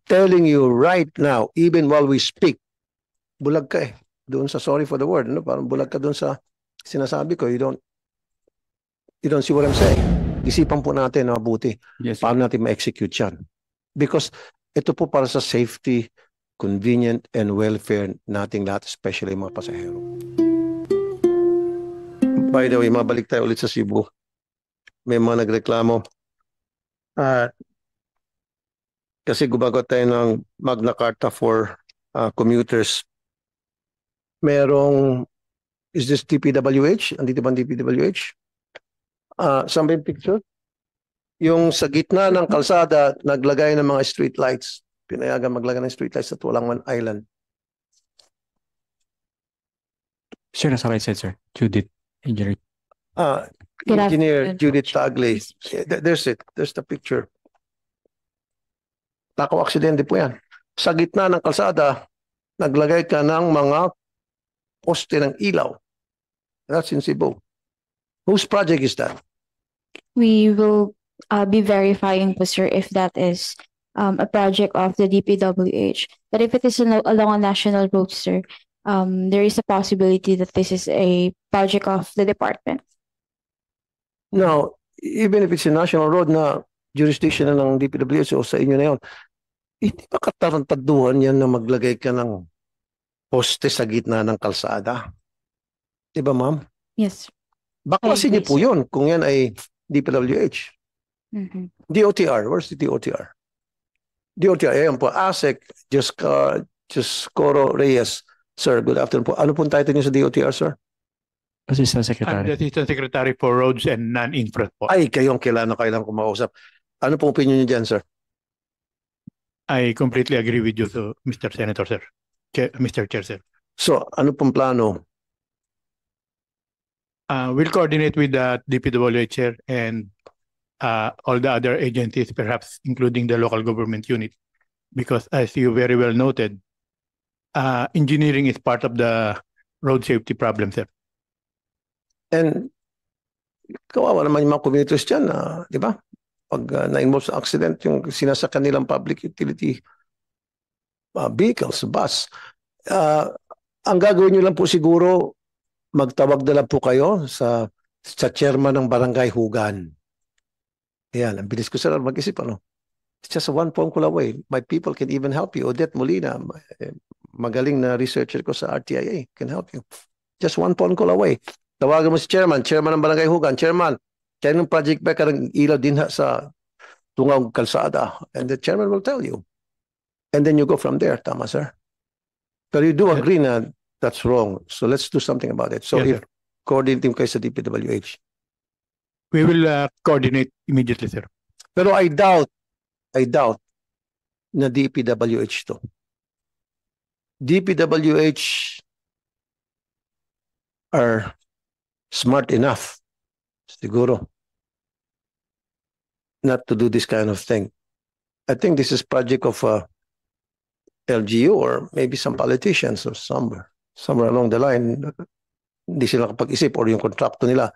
telling you right now, even while we speak, bulag ka eh. Doon sa sorry for the word, ano? Parang bulag ka doon sa sinasabi ko. You don't see what I'm saying. Isipan po natin na mabuti. Yes, paano natin ma-execute yan. Because ito po para sa safety, convenient, and welfare nating lahat, especially mga pasahero. By the way, mabalik tayo ulit sa Cebu. May mga nagreklamo. Kasi gumagawa tayo ng Magna Carta for commuters. Is this DPWH? Andito ba ang DPWH? Saan ba yung picture? Yung sa gitna ng kalsada, naglagay ng mga street lights. Pinayagan maglagay ng street lights at walang one island. Sir, nasa right side, sir. Judith, engineer. Engineer Judith Tagley. There's it. There's the picture. Nako-aksidente po yan. Sa gitna ng kalsada, naglagay ka ng mga poste ng ilaw. That's in Cebu. Whose project is that? We will be verifying po, sir, if that is a project of the DPWH. But if it is along a national road, sir, there is a possibility that this is a project of the department. Now, even if it's a national road na jurisdiction na ng DPWH o sa inyo na yun, hindi ba katarantaduhan yan na maglagay ka ng poste sa gitna ng kalsada? Diba, ma'am? Yes. Baklasin niyo po yun kung yan ay DPWH. DOTR. Where's the DOTR? DOTR. Ayan po. ASEC. Juscoro Reyes. Sir, good afternoon po. Ano pong title niyo sa DOTR, sir? Assistant I'm Secretary. the Assistant Secretary for Roads and Non-Infra po. Ay, kayong kailangan ko mausap. Ano pong opinion niyo dyan, sir? I completely agree with you, so, Mr. Senator, sir. Mr. Chair, sir. So, ano pong plano? We'll coordinate with the DPWH, sir, and all the other agencies, perhaps including the local government unit, because as you very well noted, engineering is part of the road safety problem, sir. And kawawa naman yung mga commuters dyan, di ba? Pag na-involve sa accident, yung sinasakyan nilang public utility vehicles, bus. Ang gagawin nyo lang po siguro, magtawag na lang po kayo sa chairman ng barangay Hugan. Ayan, ang bilis ko sila mag-isip, ano? It's just a one phone call away. My people can even help you. Odette Molina, magaling na researcher ko sa RTIA, can help you. Just one phone call away. Tawagan mo si chairman ng barangay Hugan. Chairman, kaya ng project ba ka ng ilaw din sa tungang kalsada? And the chairman will tell you. And then you go from there. Tama, sir? But you do agree na that's wrong. So let's do something about it. So Yes, if coordinating kayo sa DPWH. We will coordinate immediately, sir. Pero I doubt na DPWH to. DPWH are smart enough, siguro, not to do this kind of thing. I think this is project of LGU or maybe some politicians or somewhere along the line. Hindi sila kapag-isip or yung kontrakto nila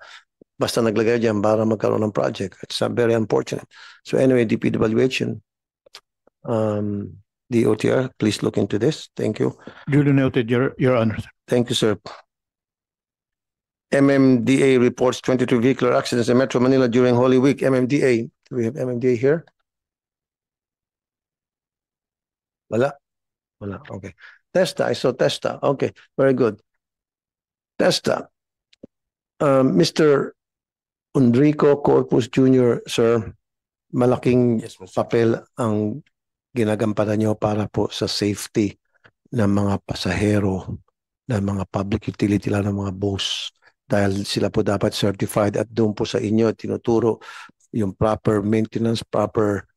basta naglagay dyan para magkaroon ng project. It's very unfortunate. So anyway, DPWH and DOTR, please look into this. Thank you. Duly noted, Your Honor, sir. Thank you, sir. MMDA reports 22 vehicular accidents in Metro Manila during Holy Week. MMDA. Do we have MMDA here? Wala? Wala. Okay. Testa. I saw Testa. Okay. Very good. Testa. Mr. Enrico Corpus Jr., sir, malaking papel ang ginagampanan nyo para po sa safety ng mga pasahero, ng mga public utility, lang ng mga bus. Dahil sila po dapat certified at doon po sa inyo tinuturo yung proper maintenance, proper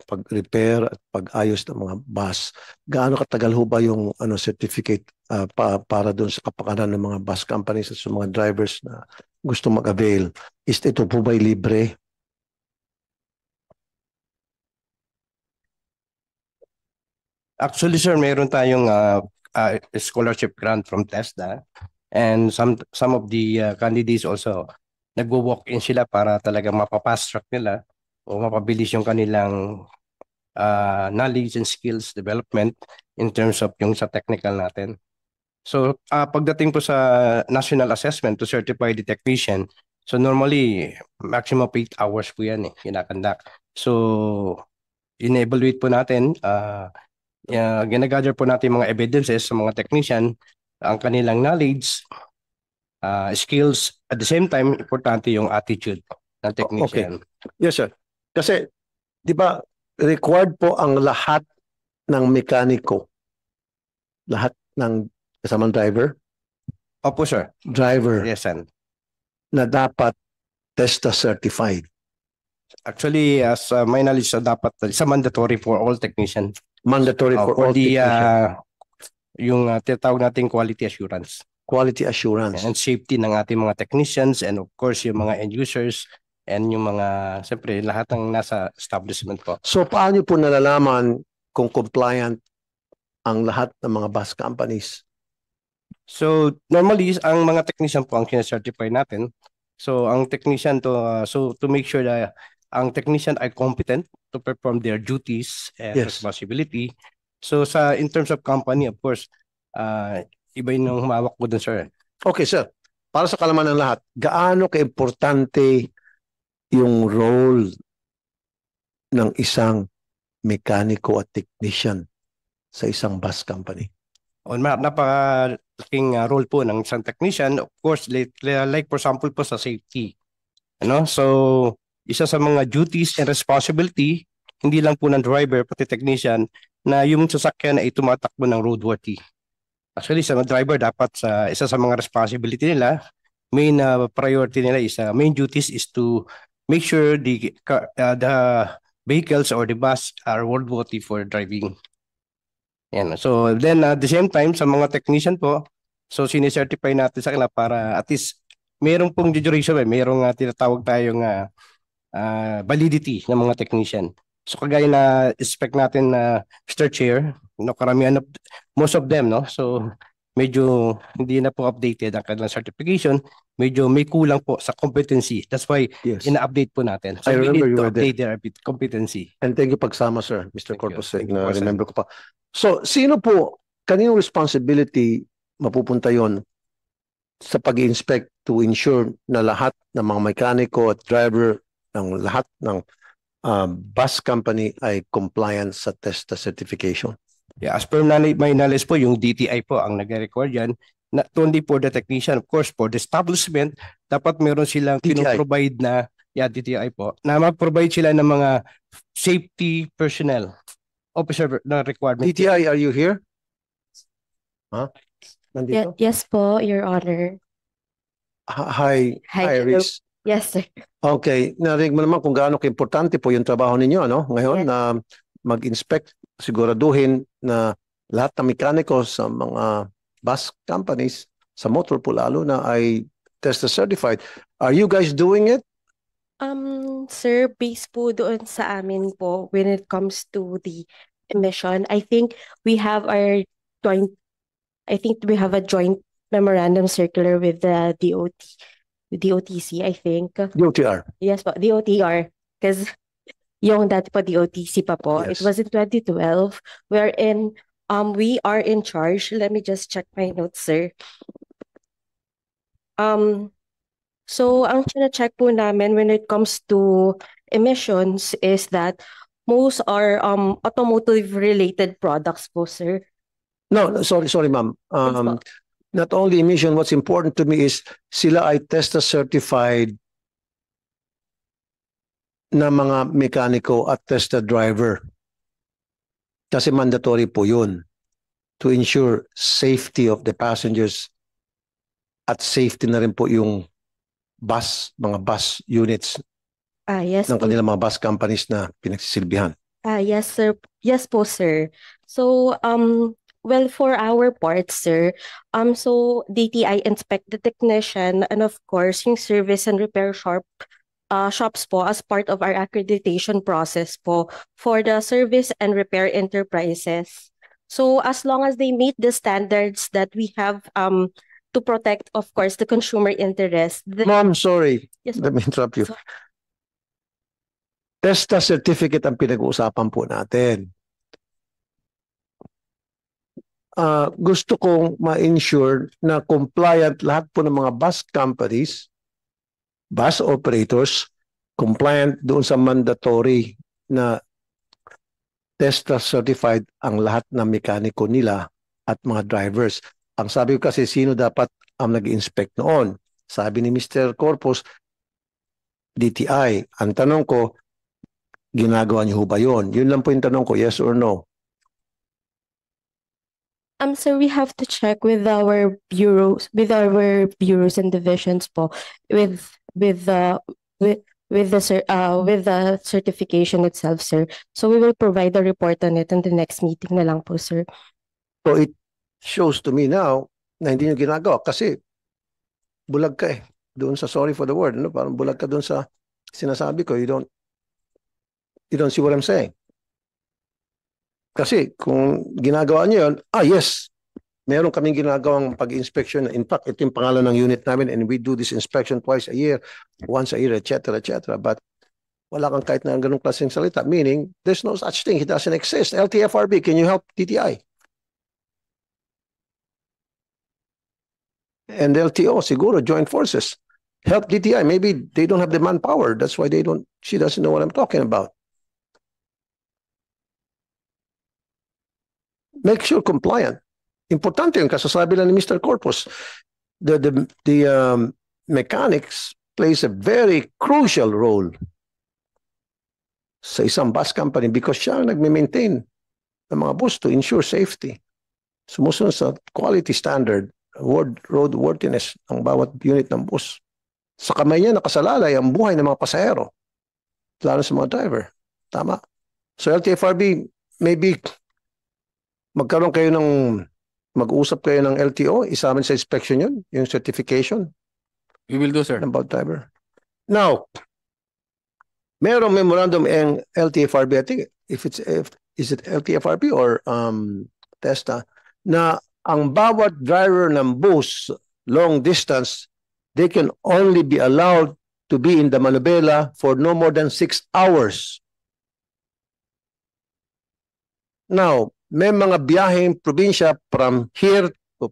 pag-repair at pag-ayos ng mga bus. Gaano katagal ho ba yung certificate para doon sa kapakanan ng mga bus companies at sa mga drivers na gusto mag-avail? Ito po ba'y libre? Actually, sir, mayroon tayong scholarship grant from TESDA. And some of the candidates also nagwo-walk-in sila para talaga mapapast track nila o mapabilis yung kanilang knowledge and skills development in terms of yung sa technical natin. So pagdating po sa national assessment to certify the technician, so normally maximum of 8 hours po yan kinakandak. So in-evaluate po natin, ginagather po natin mga evidences sa mga technician, ang kanilang knowledge, skills, at the same time, importante yung attitude ng technician. Yes, sir. Kasi, di ba, required po ang lahat ng mekaniko, lahat ng kasamang driver, Opo, sir. driver Yes, sir. na dapat TESTA certified. Actually, as my knowledge, dapat isa mandatory for all technicians. Mandatory for all the technicians. yung tinatawag nating quality assurance Quality assurance. and safety ng ating mga technicians, and of course yung mga end users and yung mga, siyempre, lahat ng nasa establishment po. So, paano po nalalaman kung compliant ang lahat ng mga bus companies? So normally ang mga technician po ang kina-certify natin. So ang technician to make sure that ang technician ay competent to perform their duties and Yes. responsibility. So in terms of company, of course, iba yung humawak ko dun, sir. Okay, sir. Para sa kalaman ng lahat, gaano ka-importante yung role ng isang mekaniko at technician sa isang bus company? Napakalaking role po ng isang technician, of course, like for example po sa safety. So isa sa mga duties and responsibility, hindi lang po ng driver pati technician, na yung sasakyan ay tumatakbo ng roadworthy. Actually, sa mga driver, dapat isa sa mga responsibility nila, main priority nila main duties is to make sure the vehicles or the bus are roadworthy for driving. Yan. So then at the same time, sa mga technician po, so sinicertify natin sa kanila para at least mayroong pong duration, mayroong tinatawag tayong validity ng mga technician. So kagaya na expect natin na Mr. Chair, karamihan most of them, so medyo hindi na po updated ang kanilang certification, medyo may kulang po sa competency. That's why Yes. ina-update po natin. So I we remember need you to were there. update their competency. And thank you pagsama, sir, Mr. Thank you. Corpus. Thank you Na po, sir. remember ko pa. So, sino po, kaninong responsibility mapupunta yon sa pag-inspect to ensure na lahat ng mga mekaniko at driver ng lahat ng bus company ay compliant sa TESTA certification? Yeah, as per my knowledge po, yung DTI po ang nag-record yan, not only for the technician, of course, for the establishment, dapat meron silang DTI. provide na, DTI po, na mag-provide sila ng mga safety personnel, officer na requirement. DTI, are you here? Huh? Nandito? Yes po, Your Honor. Hi, Hi. Iris. Yes, sir. Okay, narinig mo naman kung gaano ka-importante po yung trabaho ninyo, ngayon Yes. na mag-inspect, siguraduhin na lahat ng mekaniko sa mga bus companies, sa motor po lalo na ay TESTA certified. Are you guys doing it? Sir, based po doon sa amin po when it comes to the emission, I think we have a joint memorandum circular with the DOTC, I think. DOTR. Yes po, DOTR. Because yung dati po DOTC pa po. Yes. It was in 2012 wherein we are in charge. Let me just check my notes, sir. So ang check po namin when it comes to emissions is that most are automotive related products po, sir. No, sorry, ma'am. po. Not only emission, what's important to me is sila ay TESTA certified na mga mekaniko at TESTA driver. Kasi mandatory po yun to ensure safety of the passengers at safety na rin po yung mga bus units Yes ng po. kanilang mga bus companies na pinagsisilbihan. Yes, sir. Yes po, sir. So, well, for our part, sir, so DTI inspect the technician and of course, yung service and repair shops po as part of our accreditation process po for the service and repair enterprises. So, as long as they meet the standards that we have to protect, of course, the consumer interest. Ma'am, sorry. Yes, Let me interrupt you. Sorry. TESTA certificate ang pinag-uusapan po natin. Gusto kong ma-ensure na compliant lahat po ng mga bus companies, bus operators, compliant doon sa mandatory na TESTA certified ang lahat ng mekaniko nila at mga drivers. Ang sabi ko kasi, sino dapat ang nag-inspect noon? Sabi ni Mr. Corpus, DTI. Ang tanong ko, ginagawa niyo ba yun? Yun lang po yung tanong ko, yes or no? Sir, we have to check with our bureaus and divisions po with the certification itself, sir. So we will provide a report on it in the next meeting na lang po, sir. So it shows to me now na hindi nyo ginagawa kasi bulag ka eh. Doon sa sorry for the word, no? Parang bulag ka doon sa sinasabi ko. You don't see what I'm saying. Kasi kung ginagawa nyo yun, yes, meron kaming ginagawang pag-inspection. In fact, ito yung pangalan ng unit namin and we do this inspection twice a year, once a year, etc., etc. But wala kang kahit na ganung klaseng salita, meaning there's no such thing. It doesn't exist. LTFRB, can you help TTI? And LTO, siguro, joint forces. Help DTI. Maybe they don't have the manpower. That's why she doesn't know what I'm talking about. Make sure compliant. Importante yung kasasabi lang ni Mr. Corpus. The mechanics plays a very crucial role sa isang bus company because siya ang nagme-maintain ng mga bus to ensure safety. Sumusunod sa quality standard, roadworthiness ng bawat unit ng bus. Sa kamay niya nakasalalay ang buhay ng mga pasahero, lalo sa mga driver. Tama. So LTFRB, maybe mag-usap kayo ng LTO, isama sa inspection yun, yung certification. We will do, sir. About driver. Now, merong memorandum ng LTFRB, I think, is it LTFRB or TESTA, na ang bawat driver ng bus, long distance, they can only be allowed to be in the Manobela for no more than 6 hours. Now, may mga biyaheng probinsya from here to,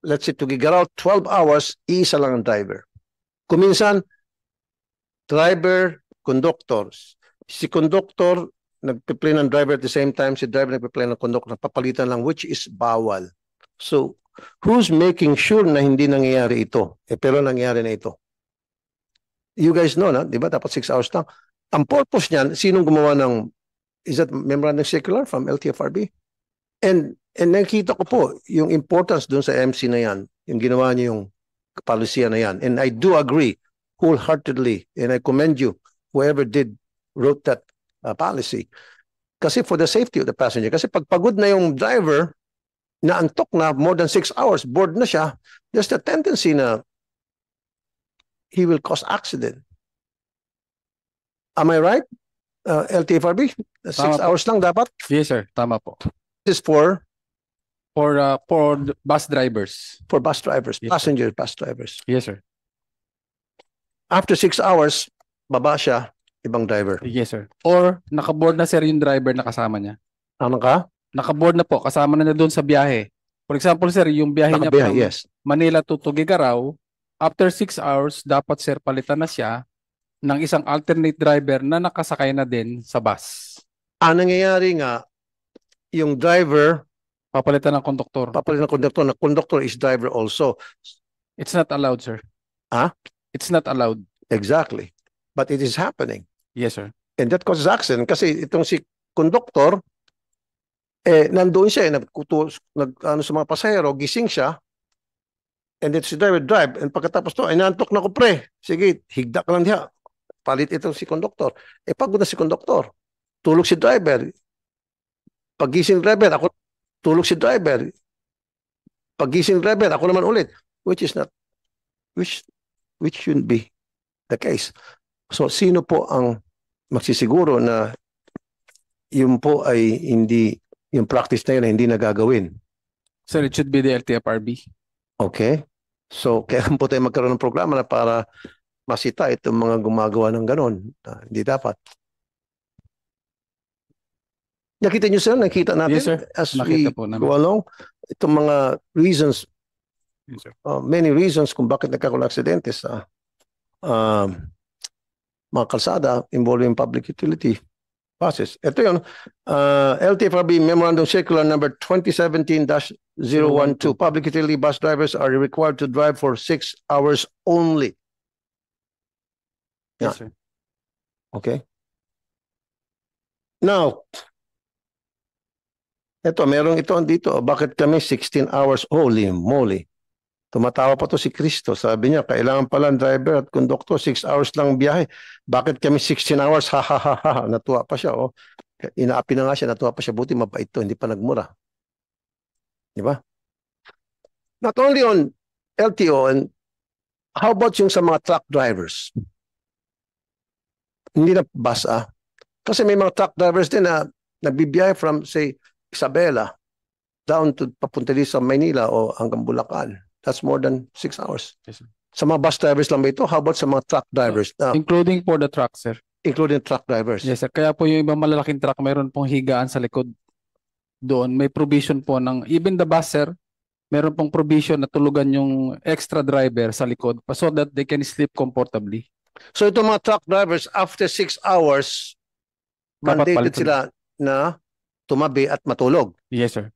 let's say, to Gigarao, 12 hours, isa lang ang driver. Kuminsan, driver, conductors. Si conductor, nagpe-play ng driver at the same time, si driver nagpe-play ng conductor, papalitan lang, which is bawal. So, who's making sure na hindi nangyayari ito? Pero nangyayari na ito. You guys know, na, di ba? Dapat 6 hours lang. Ang purpose niyan, sinong gumawa ng, is that memorandum circular from LTFRB? And nakita ko po yung importance doon sa MC na yan, yung ginawa niyo yung policy na yan. And I do agree wholeheartedly, and I commend you, whoever wrote that policy. Kasi for the safety of the passenger. Kasi pag pagod na yung driver, na antok na more than 6 hours, bored na siya, there's the tendency na he will cause accident. Am I right? LTFRB? 6 hours lang dapat? Yes, sir. Tama po. This is for bus drivers. For bus drivers, Yes, passenger bus drivers. Yes, sir. After 6 hours, baba siya, ibang driver. Yes, sir. Or nakaboard na, sir, yung driver na kasama niya. Ano ka? Nakaboard na po, kasama na doon sa biyahe. For example, sir, yung biyahe niya Nakabiyahe, from yes. Manila to Tuguegarao, after 6 hours, dapat, sir, palitan na siya ng isang alternate driver na nakasakay na din sa bus. Ang nangyayari nga, yung driver, Papalitan ng konduktor. papalit ng conductor, na conductor is driver also. It's not allowed, sir. Ah? It's not allowed. Exactly. But it is happening. Yes, sir. And that causes accident kasi itong si conductor, nandoon siya, ano sa mga pasahero, gising siya, and then si driver drive, and pagkatapos to, nantok na ko pre, sige, higda ka lang diha, palit itong si conductor. Pagod na si conductor, tulog si driver, pagising driver, ako, tulog si driver, pagising driver, ako naman ulit, which shouldn't be the case. So, sino po ang magsisiguro na yun po ay hindi, yung practice na yun ay hindi nagagawin? Sir, it should be the LTFRB. Okay? So, kaya po tayo magkaroon ng programa na para masita itong mga gumagawa ng ganon. Hindi dapat. Nakita niyo sir, nakita natin Yes, sir. as Nakita we po namin. go along, itong mga reasons, Yes, sir. many reasons kung bakit nagkakaroon ng aksidente sa mga kalsada involving public utility buses. Ito yun, LTFRB Memorandum Circular number 2017-012. Public utility bus drivers are required to drive for 6 hours only. Yes, sir. Okay? Now, merong ito dito. Bakit kami 16 hours? Holy moly. Tumatawa pa to si Cristo. Sabi niya, kailangan pala ang driver at konduktor 6 hours lang biyahe. Bakit kami 16 hours? Ha ha ha ha. Natuwa pa siya. Oh. Inaapi na nga siya. Natuwa pa siya. Buti mabait to. Hindi pa nagmura. Di ba? Not only on LTO, and how about yung sa mga truck drivers? Hindi na bus Kasi may mga truck drivers din na nagbibiyahe from, say, Isabela down to papunta dito sa Maynila o hanggang Bulacan. That's more than 6 hours. Yes, sir. Sa mga bus drivers lang ba ito? How about sa mga truck drivers? Including for the truck, sir. Including truck drivers. Yes, sir. Kaya po yung ibang malalaking truck, mayroon pong higaan sa likod doon. May provision po ng, even the bus, sir, meron pong provision na tulugan yung extra driver sa likod so that they can sleep comfortably. So itong mga truck drivers, after 6 hours, Dapat mandated palitan. sila na tumabi at matulog. Yes, sir.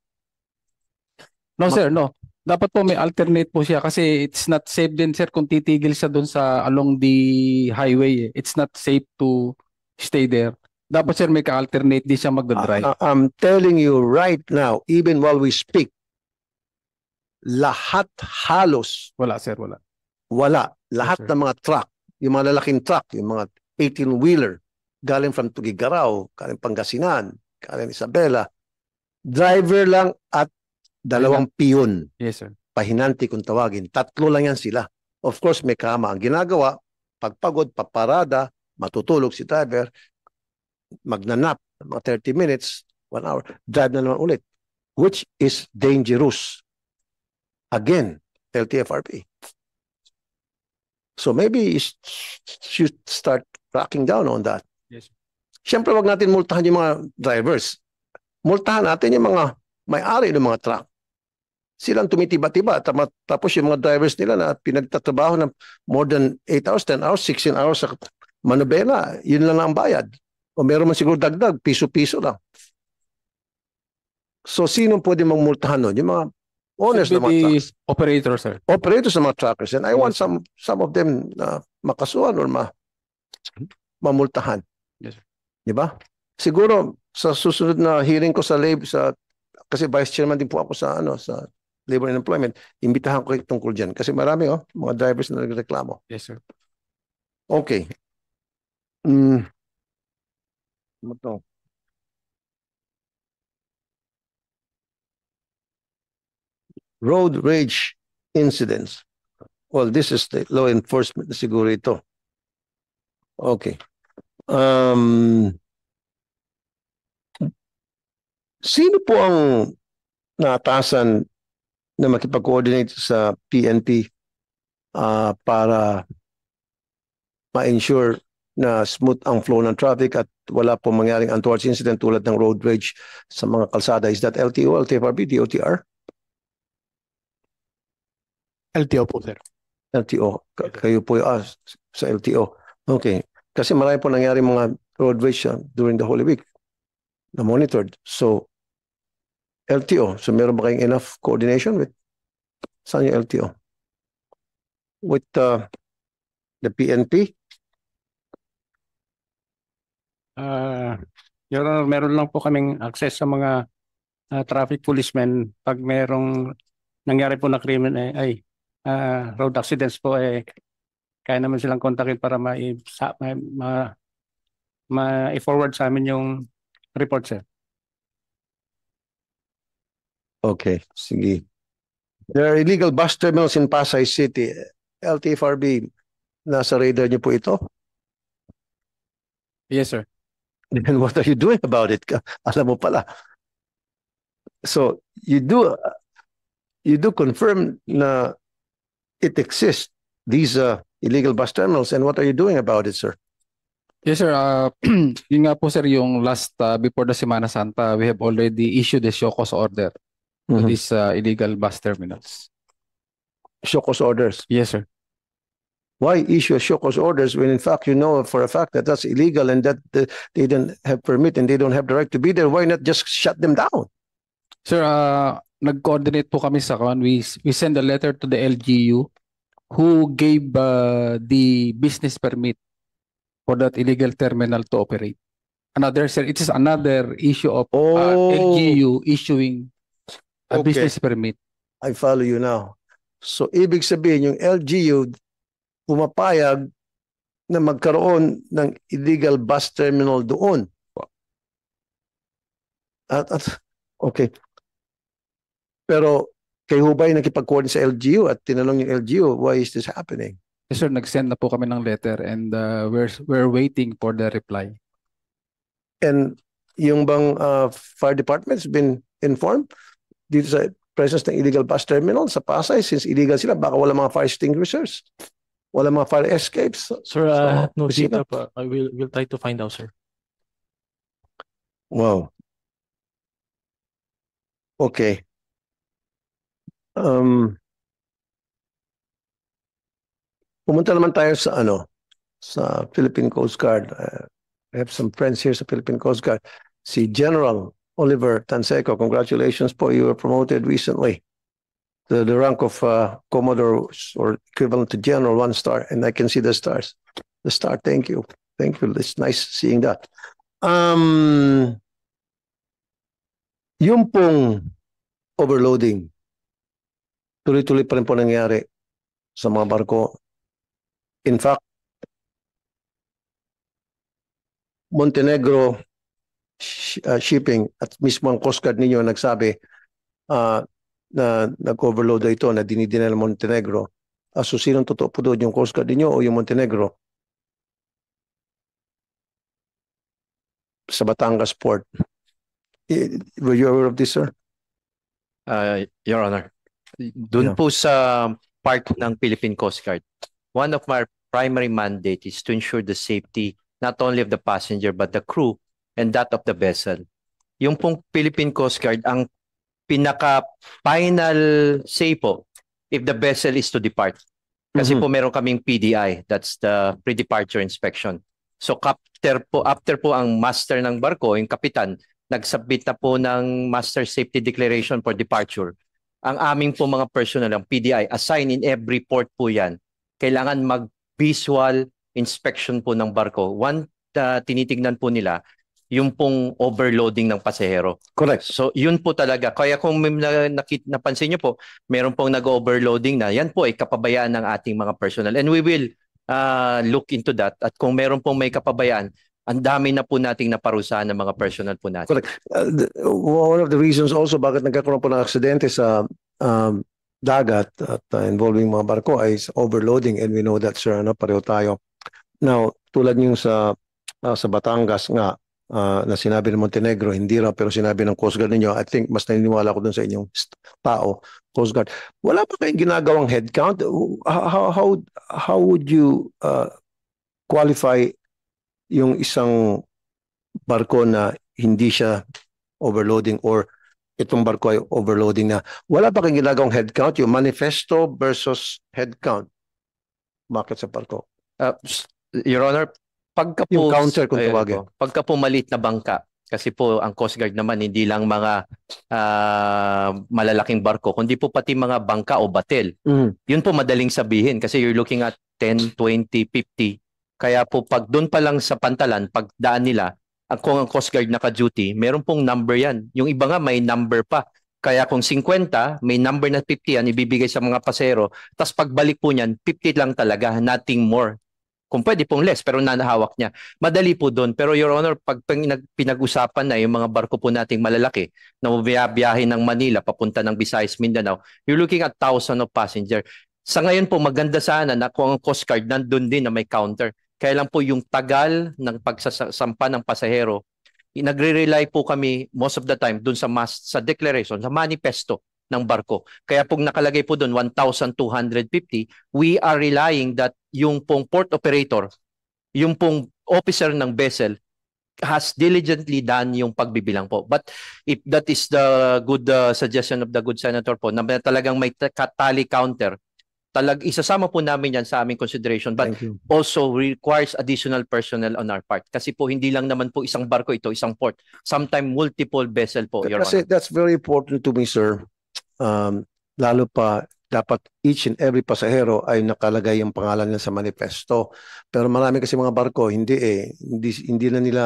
No, sir, no. Dapat po may alternate po siya kasi it's not safe din, sir, kung titigil siya doon sa along the highway. It's not safe to stay there. Dapat, sir, may ka-alternate din siya magdadrive. I'm telling you right now, even while we speak, lahat halos, Wala, sir, wala. wala. Lahat sir. ng mga truck, yung mga lalaking truck, yung mga 18-wheeler, galing from Tugigaraw, galing Pangasinan, galing Isabela, driver lang at dalawang piyon. Yes, sir. Pahinanti kung tawagin. 3 lang yan sila. Of course, may kama. Ang ginagawa, pagpagod, paparada, matutulog si driver, magnanap, mga 30 minutes, 1 hour, drive na naman ulit. Which is dangerous. Again, LTFRB. So maybe you should start cracking down on that. Yes. Siyempre, wag natin multahan yung mga drivers. Multahan natin yung mga may-ari ng mga truck. Silang tumitiba-tiba. Tapos yung mga drivers nila na pinagtatrabaho ng more than 8 hours, 10 hours, 16 hours sa manobela, yun lang ang bayad. O meron man siguro dagdag, piso-piso lang. So, sino pwede magmultahan nun? Yung mga owners ng mga trucks. Operator, sir. Operators ng mga truckers. And I want Yes, sir. some of them na makasuhan or mamultahan. Yes, sir. Di ba? Siguro, sa susunod na hearing ko sa kasi vice chairman din po ako sa Labor and Employment, imbitahan ko kayo tungkol dyan. Kasi marami mga drivers na nagreklamo. Yes, sir. Okay. Ano to? Road rage incidents. Well, this is the law enforcement na siguro ito. Okay. Sino po ang naatasan na makipag-coordinate sa PNP para ma-ensure na smooth ang flow ng traffic at wala pong mangyaring untoward incident tulad ng road rage sa mga kalsada? Is that LTO, LTFRB, DOTR? LTO po, sir. LTO. Kayo po sa LTO. Okay. Kasi marami po nangyari mga road rage during the Holy Week na monitored. So, LTO. So, meron ba kayong enough coordination with saan yung LTO? With the PNP? Your Honor, meron lang po kaming access sa mga traffic policemen pag merong nangyari po na krimen road accidents po kaya naman silang kontakin para ma-forward sa amin yung report, sir. Okay, sige. There are illegal bus terminals in Pasay City. LTFRB, nasa radar niyo po ito? Yes, sir. Then what are you doing about it? Alam mo pala. So, you do confirm na it exists, these illegal bus terminals, and what are you doing about it, sir? Yes, sir. Yun nga po, sir, yung last before the Semana Santa, we have already issued a show cause order to Mhm. these illegal bus terminals. Show cause orders. Yes, sir. Why issue a show cause orders when in fact you know for a fact that that's illegal and that they don't have permit and they don't have the right to be there? Why not just shut them down? Sir, nag-coordinate po kami sa kawan. We send a letter to the LGU who gave the business permit for that illegal terminal to operate. Another, sir, it is another issue of Oh. LGU issuing a Okay. business permit. I follow you now. So, ibig sabihin, yung LGU pumapayag na magkaroon ng illegal bus terminal doon. Okay. Pero, kayo ba yung nakipag-coordinate sa LGU at tinanong yung LGU, why is this happening? Yes, sir, nag-send na po kami ng letter and we're waiting for the reply. And yung bang fire department's been informed dito sa presence ng illegal bus terminal sa Pasay, since illegal sila, baka wala mga fire extinguishers, wala mga fire escapes. Sir, I have no kasi data, but I will try to find out, sir. Wow. Okay. Pumunta naman tayo sa sa Philippine Coast Guard. I have some friends here sa Philippine Coast Guard. Si General Oliver Tanseco, congratulations po, you were promoted recently to the rank of Commodore or equivalent to General, 1 star, and I can see the stars. The star, thank you. Thank you. It's nice seeing that. Yung pong overloading, tuloy-tuloy pa rin po nangyari sa mga barko. In fact, Montenegro shipping at mismo ang Coast Guard ninyo nagsabi na nag-overload ito, na dinidina ng Montenegro. So sinong totoo po doon, yung Coast Guard ninyo o yung Montenegro? Sa Batangas Port. Were you aware of this, sir? Your Honor, dun po sa part ng Philippine Coast Guard, one of my primary mandate is to ensure the safety not only of the passenger but the crew and that of the vessel. Yung pong Philippine Coast Guard, ang pinaka-final say po, if the vessel is to depart. Kasi po meron kaming PDI, that's the pre-departure inspection. So after po ang master ng barko, yung kapitan, nagsubmit na po ng Master Safety Declaration for departure. Ang aming po mga personnel, ang PDI, assign in every port po yan. Kailangan mag-visual inspection po ng barko. One, tinitignan po nila yung pong overloading ng pasahero. Correct. So yun po talaga. Kaya kung napansin nyo po, meron pong nag-overloading na, yan po ay kapabayaan ng ating mga personnel. And we will look into that. At kung meron pong may kapabayaan, ang dami na po nating naparusahan ng mga personnel po natin. Correct. One of the reasons also bakit nagkakaroon po ng aksidente sa dagat at involving mga barko ay overloading, and we know that, sir, pareho tayo. Now, tulad yung sa Batangas nga, na sinabi ng Montenegro, hindi raw, pero sinabi ng Coast Guard ninyo, I think mas naniniwala ko dun sa inyong tao, Coast Guard. Wala pa kayong ginagawang head count? How would you qualify yung isang barko na hindi siya overloading or itong barko ay overloading na? Wala pa kayong ginagawang head count, yung manifesto versus head count? Bakit sa barko? Your Honor, pagka po, Yung counter kung tawagin. Pagka po maliit na bangka, kasi po ang Coast Guard naman hindi lang mga malalaking barko, kundi po pati mga bangka o batel. Yun po madaling sabihin kasi you're looking at 10, 20, 50. Kaya po pag doon pa lang sa pantalan, pag daan nila, kung ang Coast Guard naka-duty, meron pong number yan. Yung iba nga may number pa. Kaya kung 50, may number na 50 yan, ibibigay sa mga pasero. Tapos pagbalik po niyan, 50 lang talaga, nothing more. Kung pwede pong less, pero nanahawak niya. Madali po doon. Pero Your Honor, pag pinag-usapan na yung mga barko po nating malalaki na biyahe ng Manila papunta ng Visayas, Mindanao, you're looking at thousands of passengers. Sa ngayon po, maganda sana na kung ang Coast Guard nandun din na may counter. Kaya lang po yung tagal ng pagsasampa ng pasahero, nagre-rely po kami most of the time dun sa declaration, sa manifesto ng barko. Kaya pag nakalagay po doon 1,250, we are relying that yung pong port operator yung pong officer ng vessel has diligently done yung pagbibilang po. But if that is the good suggestion of the good senator po, na talagang may tally counter, isasama po namin yan sa aming consideration, but Thank you. also requires additional personnel on our part. Kasi po hindi lang naman po isang barko ito, isang port. Sometimes multiple vessel po, Your Kasi Honor. that's very important to me, sir. Lalo pa, dapat each and every pasahero ay nakalagay yung pangalan nila sa manifesto. Pero marami kasi mga barko, hindi eh. Hindi na nila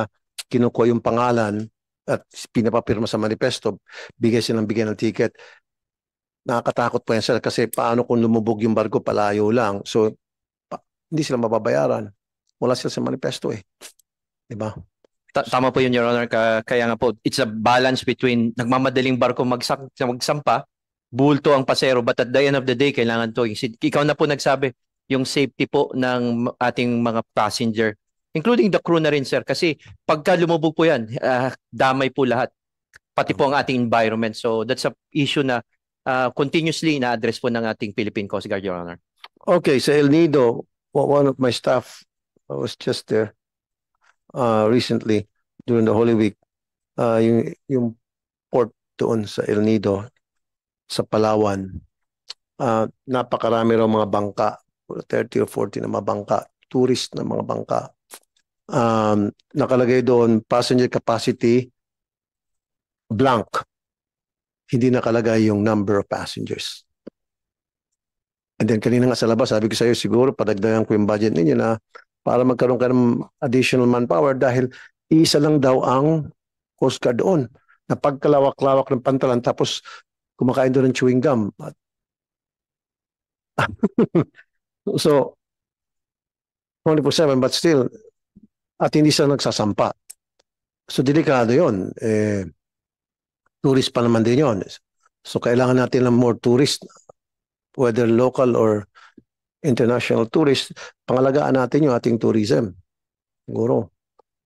kinukuha yung pangalan at pinapapirma sa manifesto. Bigay silang bigyan ng ticket. Nakakatakot po yan, sir, kasi paano kung lumubog yung barko palayo lang. So, hindi sila mababayaran. Wala sila sa manifesto eh. Diba? Tama po yun, Your Honor. Kaya nga po, it's a balance between nagmamadaling barko magsampa, bulto ang pasero, but at the end of the day, kailangan to. Ikaw na po nagsabi, yung safety po ng ating mga passenger, including the crew na rin, sir. Kasi pagka lumubog po yan, damay po lahat. Pati po ang ating environment. So that's a issue na continuously na-address po ng ating Philippine Coast Guard, Your Honor. Okay, sa El Nido, one of my staff was just there recently during the Holy Week. Yung port doon sa El Nido, sa Palawan, napakarami raw mga bangka, 30 or 40 na mga bangka, tourist na mga bangka. Nakalagay doon, passenger capacity, blank. Hindi nakalagay yung number of passengers. And then kanina nga sa labas, sabi ko sa iyo, siguro padagdagan ko yung budget ninyo na para magkaroon ka ng additional manpower dahil isa lang daw ang Coast Guard doon. Na pagkalawak-lawak ng pantalan tapos kumakain doon ng chewing gum. So, 24/7 but still, at hindi sila nagsasampa. So, delikado yun. Tourist pa naman din yun. So, kailangan natin ng more tourist, whether local or international tourist, pangalagaan natin yung ating tourism. Siguro.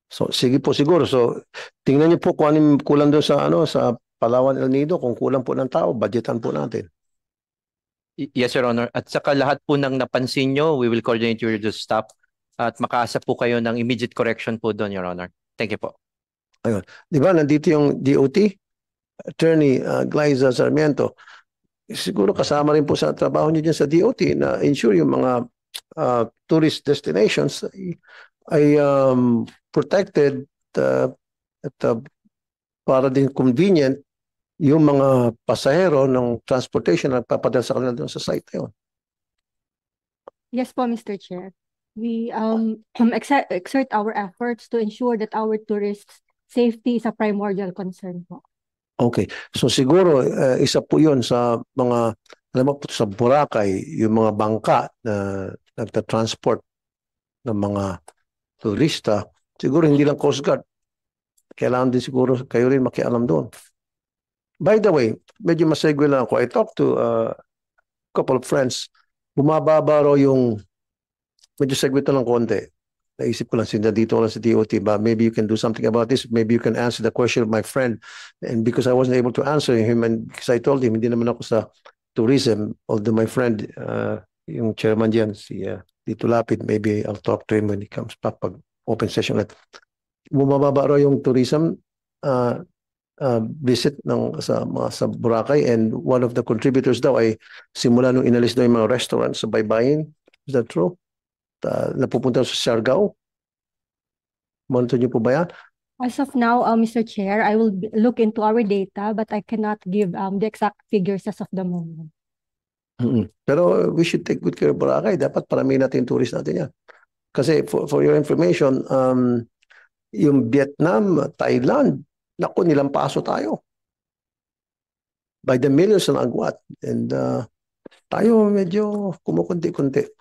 So, sige po siguro. So, tingnan niyo po kung anong kulang doon sa Palawan, El Nido, kung kulang po ng tao, budgetan po natin. Yes, Your Honor. At saka lahat po ng napansin nyo, we will coordinate with the staff at makaasa po kayo ng immediate correction po doon, Your Honor. Thank you po. Ayun. Di ba, nandito yung DOT, Attorney Glyza Sarmiento. Siguro kasama rin po sa trabaho niyo dyan sa DOT na ensure yung mga tourist destinations ay protected at para din convenient yung mga pasahero ng transportation na nagpapadala sa kanila doon sa site na yun. Yes po, Mr. Chair. We exert our efforts to ensure that our tourists' safety is a primordial concern po. Okay. So siguro isa po yun sa mga, alam mo po sa Boracay, yung mga bangka na nagta-transport ng mga turista, siguro hindi lang Coast Guard. Kailangan din siguro kayo rin makialam doon. By the way, medyo masegue lang ako. I talked to a couple of friends. Bumababa raw yung, medyo segue ito ng konti. Naisip ko lang, sinda dito lang sa DOT, but maybe you can do something about this. Maybe you can answer the question of my friend. And because I wasn't able to answer him, and because I told him, hindi naman ako sa tourism, although my friend, yung chairman dyan, si Dito Lapid, maybe I'll talk to him when he comes back pag open session ulit. Bumababa raw yung tourism visit sa Boracay, and one of the contributors daw ay simula nung inalis daw yung mga restaurants sa Baybayin. Is that true? Napupunta sa Siargao? Monitor niyo po ba yan? As of now, Mr. Chair, I will look into our data, but I cannot give the exact figures as of the moment. Pero we should take good care of Boracay. Dapat paramihin natin yung tourist natin yan. Kasi for your information, yung Vietnam, Thailand, naku, nilampaso tayo. By the millions ng agwat. And tayo medyo kumukunti-kunti.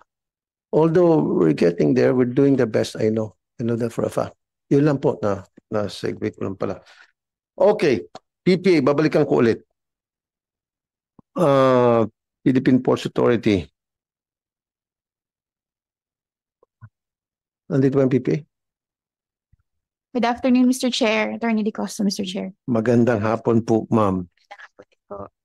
Although we're getting there, we're doing the best, I know. I know that for a fact. Yun lang po na segue ko lang pala. Okay, PPA, babalikan ko ulit. Philippine Ports Authority. Nandito ba yung PPA? Good afternoon, Mr. Chair. Attorney De Costa, Mr. Chair. Magandang hapon po, ma'am.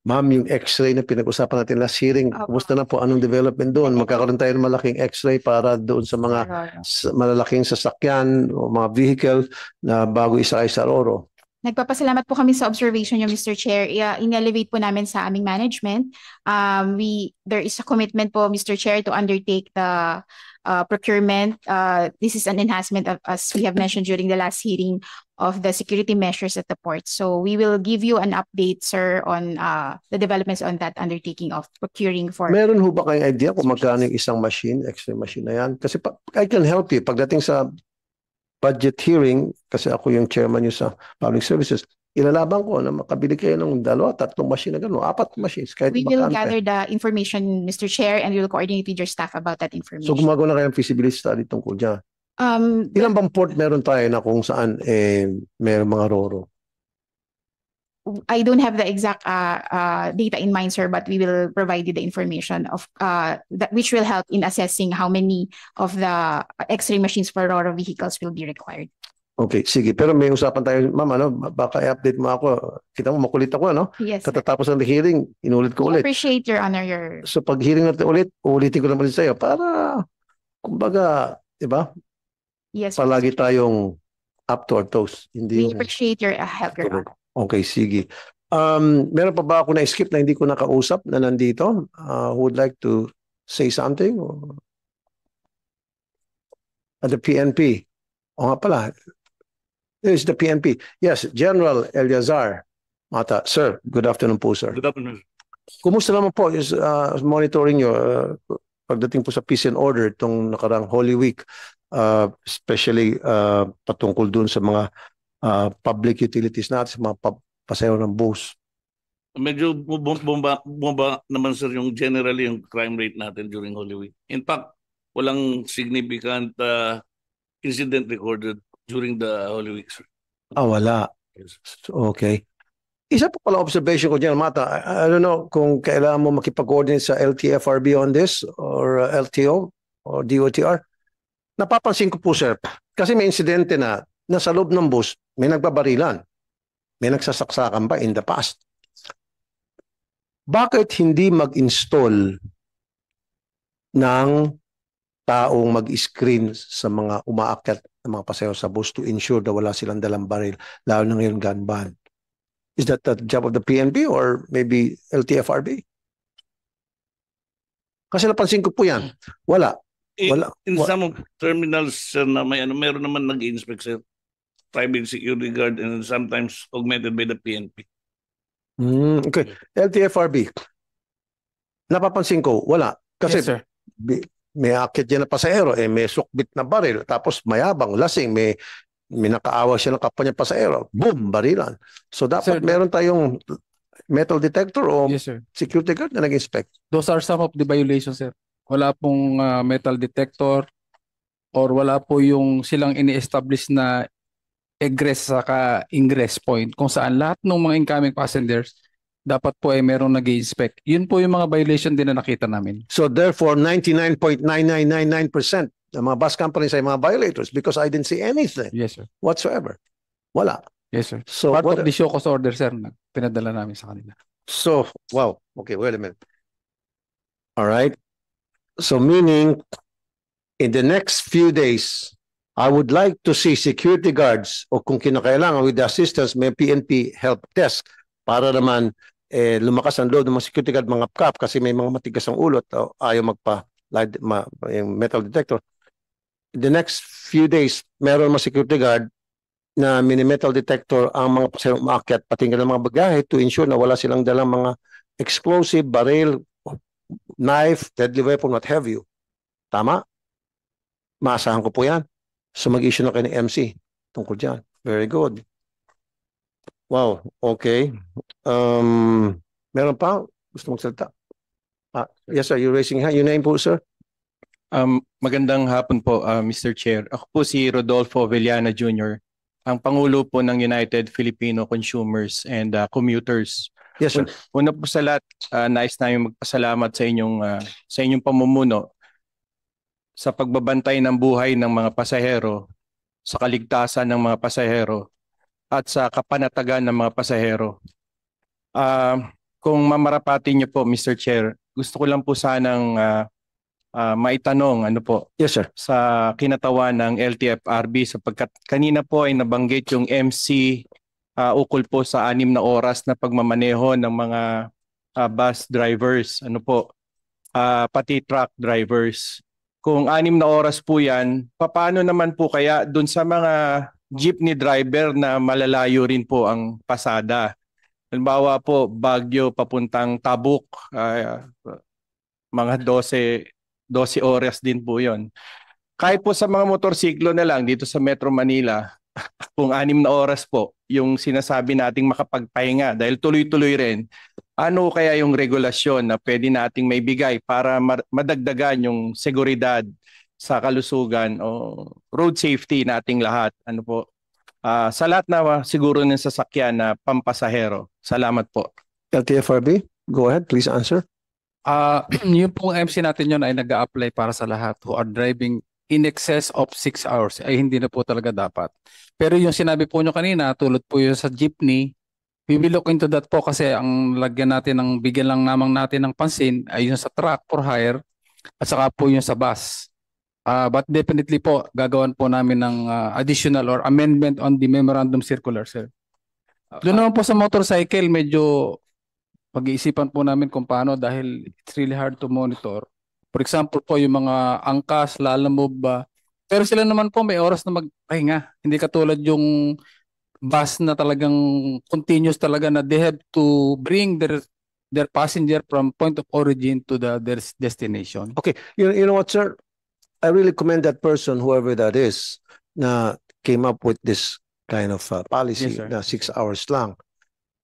Ma'am, yung X-ray na pinag-usapan natin last hearing, kumusta na po? Anong development doon? Magkakaroon tayo ng malaking X-ray para doon sa mga malalaking sasakyan o mga vehicle na bago isakay sa Roro. Nagpapasalamat po kami sa observation niyo, Mr. Chair. In-elevate po namin sa aming management. There is a commitment po, Mr. Chair, to undertake the procurement. This is an enhancement of, as we have mentioned during the last hearing, of the security measures at the port. So we will give you an update, sir, on the developments on that undertaking of procuring for... Meron ho ba kayong idea kung magkano yung isang machine, X-ray machine na yan? Kasi I can help you. Pagdating sa budget hearing, kasi ako yung chairman nyo sa public services, ilalaban ko na makabili kayo ng 2-3 machine na gano'n, 4 machines. Kahit We will bakante. gather the information, Mr. Chair, and we will coordinate with your staff about that information. So gumagawa na kayo ng feasibility study tungkol dyan. Ilang bang port meron tayo na kung saan meron mga Roro? I don't have the exact data in mind, sir, but we will provide you the information of that, which will help in assessing how many of the X-ray machines for Roro vehicles will be required. Okay, sige. Pero may usapan tayo, ma'am, ano, baka i-update mo ako. Kita mo, makulit ako, ano? Yes, sir. Katatapos ng hearing, inulit ko We ulit. appreciate, Your Honor, your... So pag hearing natin ulit, uulitin ko naman sa'yo para, kumbaga, di ba? Yes, Palagi tayong up to our toes. Hindi we yung... appreciate your help, Your Honor. Okay, sige. Meron pa ba ako na-skip na hindi ko nakausap na nandito? Who would like to say something? At the PNP. O nga pala. This is the PNP. Yes, General Eliazar Mata. Sir, good afternoon po, sir. Good afternoon. Kumusta naman po is monitoring nyo pagdating po sa peace and order itong nakarang Holy Week, especially patungkol dun sa mga public utilities natin, sa mga pasahero ng bus. Medyo bumaba naman sir yung generally yung crime rate natin during Holy Week. In fact, walang significant incident recorded during the Holy Week, sir. Wala. Yes. Okay. Isa pa pala observation ko dyan, Mata. I don't know kung kailangan mo makipag-coordinate sa LTFRB on this or LTO or DOTR. Napapansin ko po, sir, kasi may insidente na nasa loob ng bus, may nagbabarilan. May nagsasaksakan pa in the past. Bakit hindi mag-install ng taong mag-screen sa mga umaakyat ng mga pasahero sa bus to ensure na wala silang dalang baril, lalo na ngayon gun ban? Is that the job of the PNP or maybe LTFRB? Kasi napansin ko po yan. Wala. In some of terminals, sir, na may meron naman nag-inspect, sir. Private security guard and sometimes augmented by the PNP. Okay. LTFRB. Napapansin ko, wala. Kasi Yes, sir. may akit yan na pasahero, may sukbit na baril, tapos mayabang, lasing, may nakaawa siya ng kapwa niya pasahero, boom, barilan. So dapat Sir, meron tayong metal detector o Yes, sir. security guard na nag-inspect. Those are some of the violations, sir. Wala pong metal detector or wala po yung silang ini-establish na egress saka ingress point kung saan lahat ng mga incoming passengers dapat po ay merong nag-i-inspect. Yun po yung mga violation din na nakita namin. So therefore, 99.9999% ng mga bus companies ay mga violators because I didn't see anything Yes, sir. whatsoever. Wala. Yes, sir. So Part what, of the show cause order, sir, na pinadala namin sa kanila. so wow. Okay, wait a minute. All right. So meaning in the next few days, I would like to see security guards o kung kinakailangan with the assistance, may PNP help desk para naman lumakas ang loob ng mga security guard, mga PCAP kasi may mga matigas ang ulo at ayaw yung metal detector. In the next few days, meron mga security guard na mini-metal detector ang mga pasahero umaakyat patingin ng mga bagahe to ensure na wala silang dalang mga explosive, baril, knife, deadly weapon, what have you. Tama? Maasahan ko po yan. So mag-issue na kayo ng MC tungkol dyan. Very good. Wow, okay. Meron pa? Gusto mong salita? Yes, sir. You're raising hand. Your name po, sir? Magandang hapon po, Mr. Chair. Ako po si Rodolfo Villana Jr., ang Pangulo po ng United Filipino Consumers and Commuters. Yes, sir. Una po sa lahat, nais namin magpasalamat sa inyong pamumuno sa pagbabantay ng buhay ng mga pasahero, sa kaligtasan ng mga pasahero, at sa kapanatagan ng mga pasahero. kung mamarapati niyo po, Mr. Chair, gusto ko lang po sanang maitanong ano po Yes, sir. sa kinatawan ng LTFRB sapagkat kanina po ay nabanggit yung MC ukol po sa 6 na oras na pagmamaneho ng mga bus drivers, ano po, pati truck drivers. Kung 6 na oras po yan, paano naman po kaya dun sa mga jeepney driver na malalayo rin po ang pasada? Halimbawa po, Baguio papuntang Tabuk, mga 12 oras din po yon. Kahit po sa mga motorsiklo na lang dito sa Metro Manila, kung 6 na oras po yung sinasabi nating makapagpahinga dahil tuloy-tuloy rin, ano kaya yung regulasyon na pwede nating maibigay para madagdagan yung seguridad sa kalusugan o road safety nating lahat? Ano po? Sa lahat na siguro ng sasakyan na pampasahero. Salamat po. LTFRB, go ahead, please answer. Yung pong MC natin yun ay nag-a-apply para sa lahat who are driving in excess of 6 hours. Ay hindi na po talaga dapat. Pero yung sinabi po nyo kanina, tulad po yun sa jeepney, we will look into that po kasi ang lagyan natin ng bigyan lang namang natin ng pansin ay yung sa truck for hire at saka po yung sa bus. But definitely po, gagawan po namin ng additional or amendment on the memorandum circular, sir. Doon naman po sa motorcycle, medyo pag-iisipan po namin kung paano dahil it's really hard to monitor. For example po, yung mga angkas, lalamove, pero sila naman po may oras na magpahinga. Hindi katulad yung bus na talagang continuous talaga na they have to bring their passenger from point of origin to their destination. Okay, you know what, sir? I really commend that person, whoever that is, na came up with this kind of policy Yes, sir. na 6 hours lang.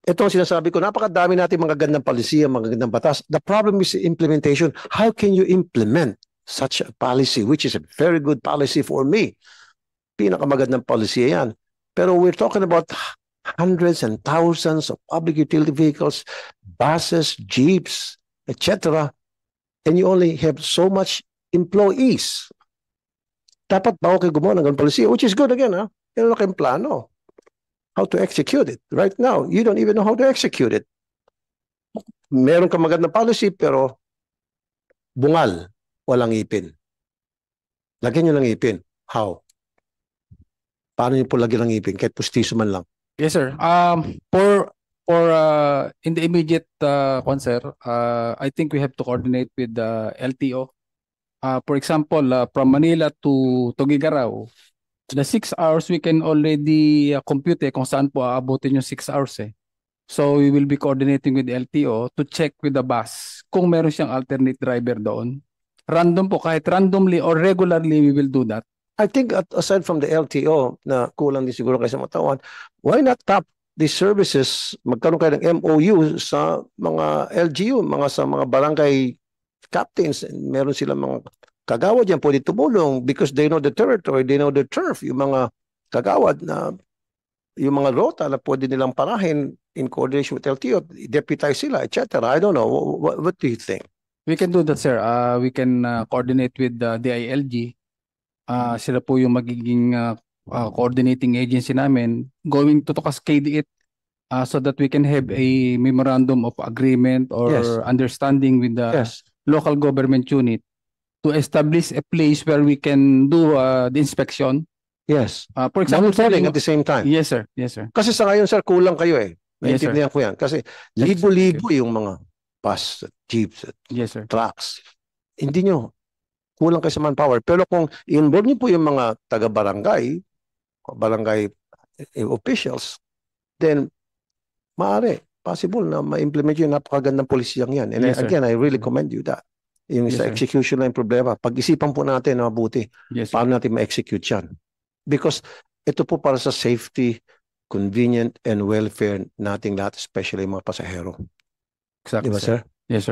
Ito ang sinasabi ko, napakadami natin mga gandang palisiya, mga gandang batas. The problem is the implementation. How can you implement such a policy, which is a very good policy for me? Pinakamagandang palisiya yan. Pero we're talking about hundreds and thousands of public utility vehicles, buses, jeeps, etc. And you only have so much employees. Dapat ba kayo gumawa ng ganang palisiya, which is good again, ha? Yan na kayong plano. How to execute it. Right now, you don't even know how to execute it. Meron ka magandang policy, pero bungal, walang ipin. Lagyan nyo ng ipin. How? Paano nyo po lagyan ng ipin? Kahit pustiso man lang. Yes, sir. For in the immediate concern, I think we have to coordinate with the LTO. For example, from Manila to Tuguegarao, the 6 hours we can already compute kung saan po aabutin yung 6 hours eh. So we will be coordinating with the LTO to check with the bus kung meron siyang alternate driver doon. Random po, kahit randomly or regularly we will do that. I think aside from the LTO na kulang din siguro kayo sa matawan, why not tap these services, magkaroon kayo ng MOU sa mga LGU, sa mga barangay captains, meron silang mga kagawad yan, pwede tumulong because they know the territory, they know the turf, yung mga kagawad na yung mga rota na pwede nilang parahin in coordination with LTO, deputize sila, etc. I don't know. What do you think? We can do that, sir. We can coordinate with the DILG. Sila po yung magiging coordinating agency namin going to cascade it so that we can have a memorandum of agreement or understanding with the local government unit to establish a place where we can do the inspection. Yes. For example, monitoring at the same time. Yes, sir. Yes, sir. Kasi sa ngayon, sir, kulang kayo eh. Yes, sir. Naintindihan ko yan. Kasi libo-libo yung mga bus, jeeps, yes, sir, trucks. Hindi nyo. Kulang kayo sa manpower. Pero kung i-involve nyo po yung mga taga-barangay, barangay officials, then maaari, possible na ma-implement yung napakagandang polisiyang yan. And Yes, sir. again, I really commend you that. Yung Yes, sa sir. execution na yung problema. Pag-isipan po natin na mabuti. Yes, sir. Paano natin ma-execute yan? Because ito po para sa safety, convenient, and welfare nating lahat, especially mga pasahero. Exactly, Di ba, sir? Yes, sir.